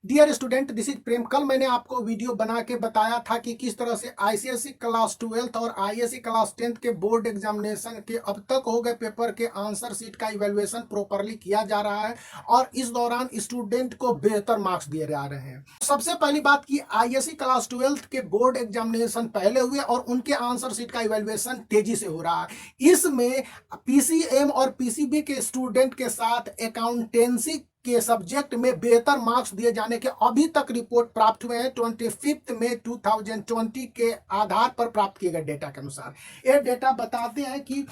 Dear student, this is प्रेम। कल मैंने आपको वीडियो बना के बताया था कि किस तरह से आईसीएसई क्लास 12th और आईएससी क्लास 10th के बोर्ड एग्जामिनेशन के अब तक हो गए पेपर के आंसर शीट का इवैल्यूएशन प्रॉपरली किया जा रहा है और इस दौरान स्टूडेंट को बेहतर मार्क्स दिए जा रहे हैं। सबसे पहली बात की आईएससी क्लास 12th के बोर्ड एग्जामिनेशन पहले हुए और उनके आंसर शीट का इवैल्यूएशन तेजी से हो रहा है। इसमें पीसीएम और पीसीबी के स्टूडेंट के साथ अकाउंटेंसी के सब्जेक्ट में बेहतर मार्क्स दिए जाने के अभी तक रिपोर्ट प्राप्त हुए हैं 25 मई 2020 के आधार पर प्राप्त किए गए डेटा के अनुसार। ये डेटा बताते हैं कि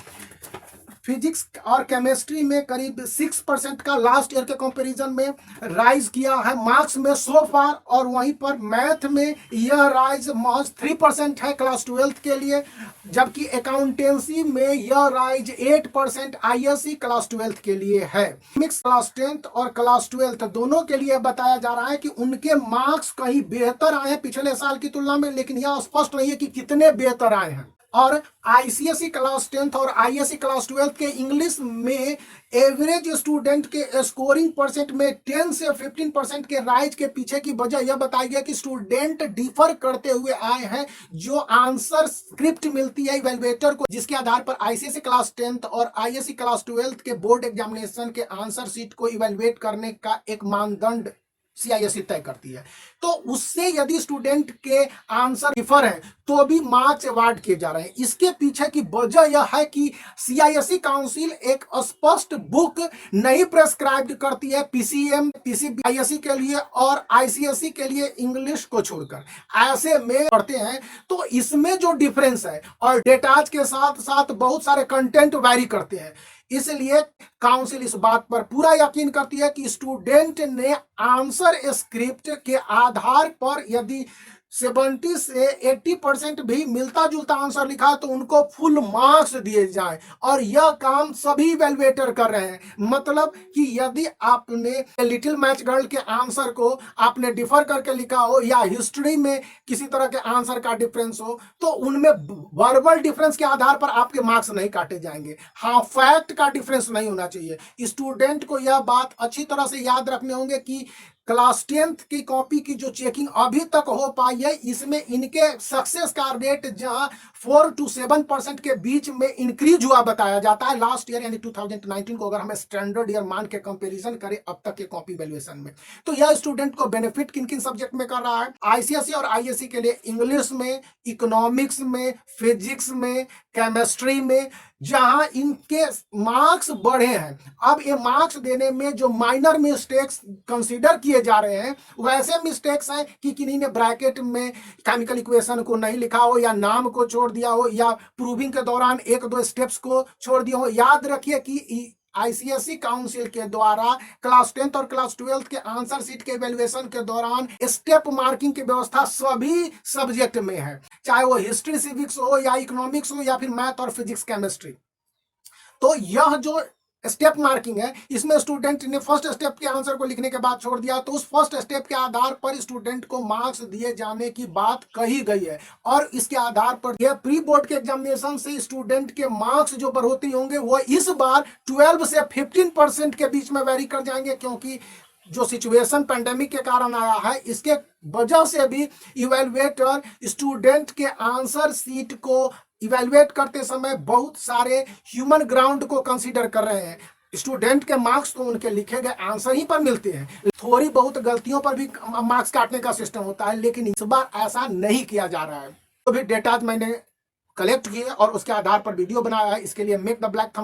फिजिक्स और केमिस्ट्री में करीब 6% का लास्ट ईयर के कंपैरिजन में राइज किया है मार्क्स में सो फार, और वहीं पर मैथ में यह राइज महज 3% है क्लास 12th के लिए, जबकि अकाउंटेंसी में यह राइज 8% आईएससी क्लास 12th के लिए है। मिक्स क्लास 10th और क्लास 12th दोनों के लिए बताया जा रहा है कि उनके मार्क्स कहीं बेहतर आए हैं पिछले साल की तुलना में, लेकिन यह स्पष्ट नहीं है कि कितने बेहतर आए हैं। और आईसीएसई क्लास 10th और आईएससी क्लास 12th के इंग्लिश में एवरेज स्टूडेंट के स्कोरिंग परसेंट में 10 से 15% के राइज के पीछे की वजह यह बताई गई कि स्टूडेंट डिफर करते हुए आए हैं। जो आंसर स्क्रिप्ट मिलती है इवैल्यूएटर को, जिसके आधार पर आईसीएसई क्लास 10th और आईएससी क्लास 12th के बोर्ड एग्जामिनेशन के आंसर शीट को इवैल्यूएट करने का एक मानदंड सीआईएससी तय करती है, तो उससे यदि स्टूडेंट के आंसर डिफर है तो भी मार्क्स अवार्ड किए जा रहे हैं। इसके पीछे की वजह यह है कि सीआईएससी काउंसिल एक स्पष्ट बुक नहीं प्रेस्क्राइब करती है पीसीएम पीसीबी आईएससी के लिए और आईसीएससी के लिए इंग्लिश को छोड़कर। ऐसे में पढ़ते हैं तो इसमें जो डिफरेंस है और डेटाज के साथ साथ बहुत सारे कंटेंट वैरी करते हैं, इसलिए काउंसिल इस बात पर पूरा यकीन करती है कि स्टूडेंट ने आंसर स्क्रिप्ट के आधार पर यदि 70 से 80% भी मिलता जुलता आंसर लिखा है तो उनको फुल मार्क्स दिए जाएं, और यह काम सभी इवैल्यूएटर कर रहे हैं। मतलब कि यदि आपने लिटिल मैच गर्ल के आंसर को आपने डिफर करके लिखा हो या हिस्ट्री में किसी तरह के आंसर का डिफरेंस हो, तो उनमें वर्बल डिफरेंस के आधार पर आपके मार्क्स नहीं काटे जाएंगे। हाँ, फैक्ट का डिफरेंस नहीं होना चाहिए। स्टूडेंट को यह बात अच्छी तरह से याद रखने होंगे कि क्लास 10th की कॉपी की जो चेकिंग अभी तक हो पाई है, इसमें इनके सक्सेस का रेट जहां 4 to 7% के बीच में इंक्रीज हुआ बताया जाता है लास्ट ईयर यानी 2019 को अगर हमें स्टैंडर्ड ईयर मान के कंपैरिजन करें अब तक के कॉपी वैल्यूएशन में, तो यह स्टूडेंट को बेनिफिट किन किन सब्जेक्ट में कर रहा है। आईसीएसई और आईएससी के लिए इंग्लिश में, इकोनॉमिक्स में, फिजिक्स में, केमिस्ट्री में, जहां इनके मार्क्स बढ़े हैं। अब ये मार्क्स देने में जो माइनर मिस्टेक्स कंसीडर किए जा रहे हैं वैसे मिस्टेक्स हैं कि किन्हीं ने ब्रैकेट में केमिकल इक्वेशन को नहीं लिखा हो या नाम को छोड़ दिया हो या प्रूविंग के दौरान एक दो स्टेप्स को छोड़ दिया हो। याद रखिए कि आईसीएसई काउंसिल के द्वारा क्लास 10th और क्लास 12th के आंसर शीट के इवैल्यूएशन के दौरान स्टेप मार्किंग की व्यवस्था सभी सब्जेक्ट में है, चाहे वो हिस्ट्री सिविक्स हो या इकोनॉमिक्स हो या फिर मैथ और फिजिक्स केमिस्ट्री। तो यह जो स्टेप मार्किंग है, इसमें स्टूडेंट ने फर्स्ट स्टेप के आंसर को लिखने के बाद छोड़ दिया तो उस फर्स्ट स्टेप के आधार पर स्टूडेंट को मार्क्स दिए जाने की बात कही गई है, और इसके आधार पर यह प्री बोर्ड के एग्जामिनेशन से स्टूडेंट के मार्क्स जो बढ़ोतरी होंगे वो इस बार 12 से 15% के बीच में वेरी कर जाएंगे, क्योंकि जो सिचुएशन पेंडेमिक के कारण आया है इसके वजह से भी इवैल्यूएटर स्टूडेंट के आंसर शीट को इवैल्यूएट करते समय बहुत सारे ह्यूमन ग्राउंड को कंसीडर कर रहे हैं। स्टूडेंट के मार्क्स तो उनके लिखे गए आंसर ही पर मिलते हैं, थोड़ी बहुत गलतियों पर भी मार्क्स काटने का सिस्टम होता है, लेकिन इस बार ऐसा नहीं किया जा रहा है। तो भी डेटा मैंने कलेक्ट किए और उसके आधार पर वीडियो बनाया है। इसके लिए मेक द ब्लैक थंब